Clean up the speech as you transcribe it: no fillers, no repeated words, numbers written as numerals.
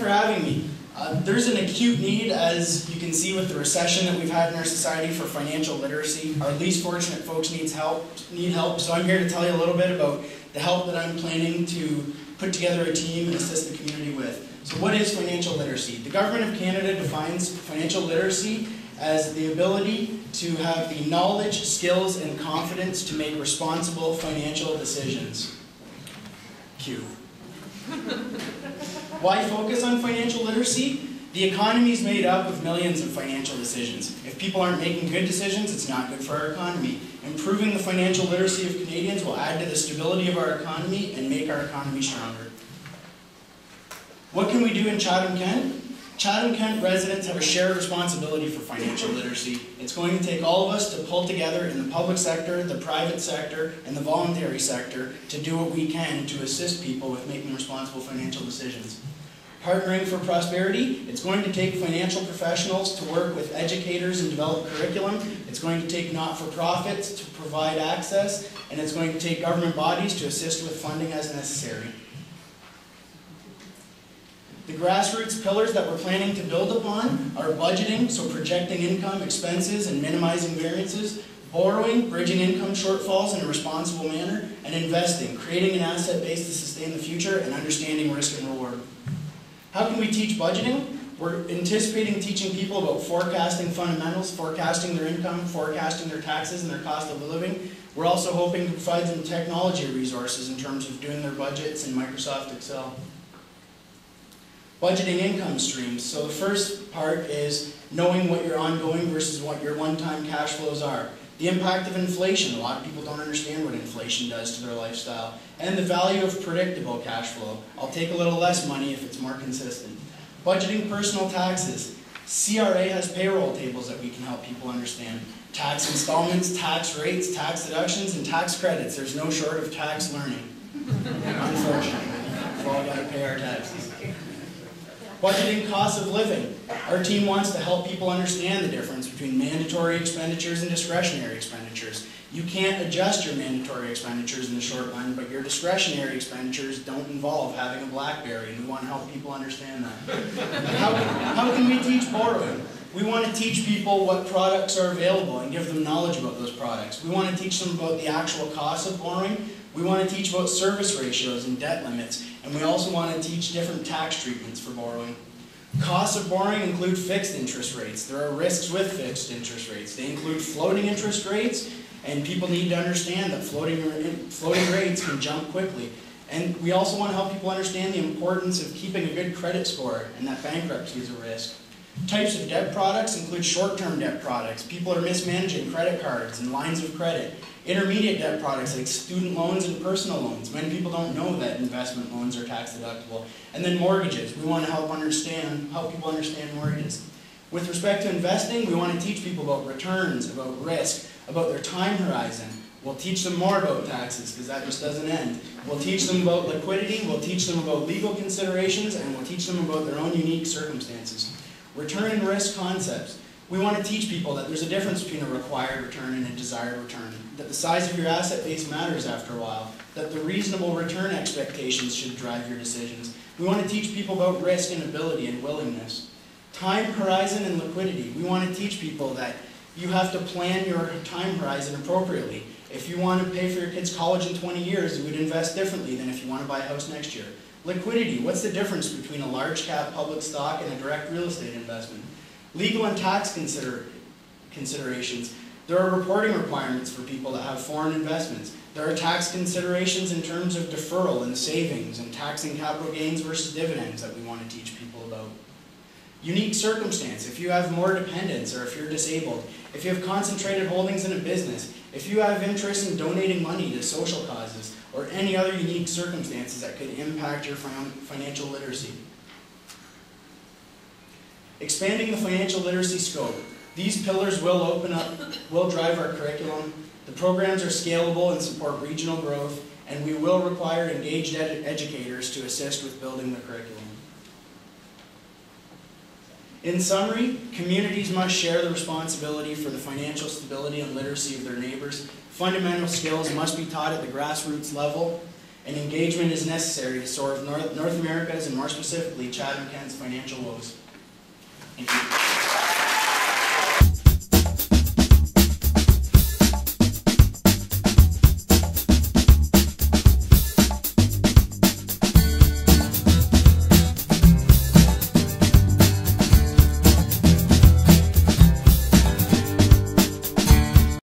for having me. There's an acute need, as you can see with the recession that we've had in our society, for financial literacy. Our least fortunate folks need help, so I'm here to tell you a little bit about the help that I'm planning to put together a team and assist the community with. So what is financial literacy? The Government of Canada defines financial literacy as the ability to have the knowledge, skills, and confidence to make responsible financial decisions. Cue. Why focus on financial literacy? The economy is made up of millions of financial decisions. If people aren't making good decisions, it's not good for our economy. Improving the financial literacy of Canadians will add to the stability of our economy and make our economy stronger. What can we do in Chatham-Kent? Chatham-Kent residents have a shared responsibility for financial literacy. It's going to take all of us to pull together in the public sector, the private sector, and the voluntary sector to do what we can to assist people with making responsible financial decisions. Partnering for prosperity, it's going to take financial professionals to work with educators and develop curriculum. It's going to take not-for-profits to provide access, and it's going to take government bodies to assist with funding as necessary. The grassroots pillars that we're planning to build upon are budgeting, so projecting income, expenses, and minimizing variances, borrowing, bridging income shortfalls in a responsible manner, and investing, creating an asset base to sustain the future, and understanding risk and reward. How can we teach budgeting? We're anticipating teaching people about forecasting fundamentals, forecasting their income, forecasting their taxes and their cost of living. We're also hoping to provide them technology resources in terms of doing their budgets in Microsoft Excel. Budgeting income streams. So the first part is knowing what your ongoing versus what your one-time cash flows are. The impact of inflation. A lot of people don't understand what inflation does to their lifestyle. And the value of predictable cash flow. I'll take a little less money if it's more consistent. Budgeting personal taxes. CRA has payroll tables that we can help people understand. Tax installments, tax rates, tax deductions, and tax credits. There's no short of tax learning. Unfortunately. We've all got to pay our taxes. Budgeting costs of living. Our team wants to help people understand the difference between mandatory expenditures and discretionary expenditures. You can't adjust your mandatory expenditures in the short run, but your discretionary expenditures don't involve having a BlackBerry, and we want to help people understand that. How can we teach borrowing? We want to teach people what products are available and give them knowledge about those products. We want to teach them about the actual cost of borrowing. We want to teach about service ratios and debt limits, and we also want to teach different tax treatments for borrowing. Costs of borrowing include fixed interest rates. There are risks with fixed interest rates. They include floating interest rates, and people need to understand that floating rates can jump quickly. And we also want to help people understand the importance of keeping a good credit score and that bankruptcy is a risk. Types of debt products include short-term debt products. People are mismanaging credit cards and lines of credit. Intermediate debt products like student loans and personal loans. Many people don't know that investment loans are tax deductible. And then mortgages. We want to help people understand mortgages. With respect to investing, we want to teach people about returns, about risk, about their time horizon. We'll teach them more about taxes, because that just doesn't end. We'll teach them about liquidity, we'll teach them about legal considerations, and we'll teach them about their own unique circumstances. Return and risk concepts. We want to teach people that there's a difference between a required return and a desired return, that the size of your asset base matters after a while, that the reasonable return expectations should drive your decisions. We want to teach people about risk and ability and willingness. Time horizon and liquidity. We want to teach people that you have to plan your time horizon appropriately. If you want to pay for your kids' college in 20 years, you would invest differently than if you want to buy a house next year. Liquidity. What's the difference between a large cap public stock and a direct real estate investment? Legal and tax considerations. There are reporting requirements for people that have foreign investments. There are tax considerations in terms of deferral and savings and taxing capital gains versus dividends that we want to teach people about. Unique circumstance. If you have more dependents or if you're disabled, if you have concentrated holdings in a business, if you have interest in donating money to social causes, or any other unique circumstances that could impact your financial literacy. Expanding the financial literacy scope. These pillars will drive our curriculum. The programs are scalable and support regional growth, and we will require engaged educators to assist with building the curriculum. In summary, communities must share the responsibility for the financial stability and literacy of their neighbors. Fundamental skills must be taught at the grassroots level, and engagement is necessary to solve North America's and more specifically Chatham-Kent's financial woes.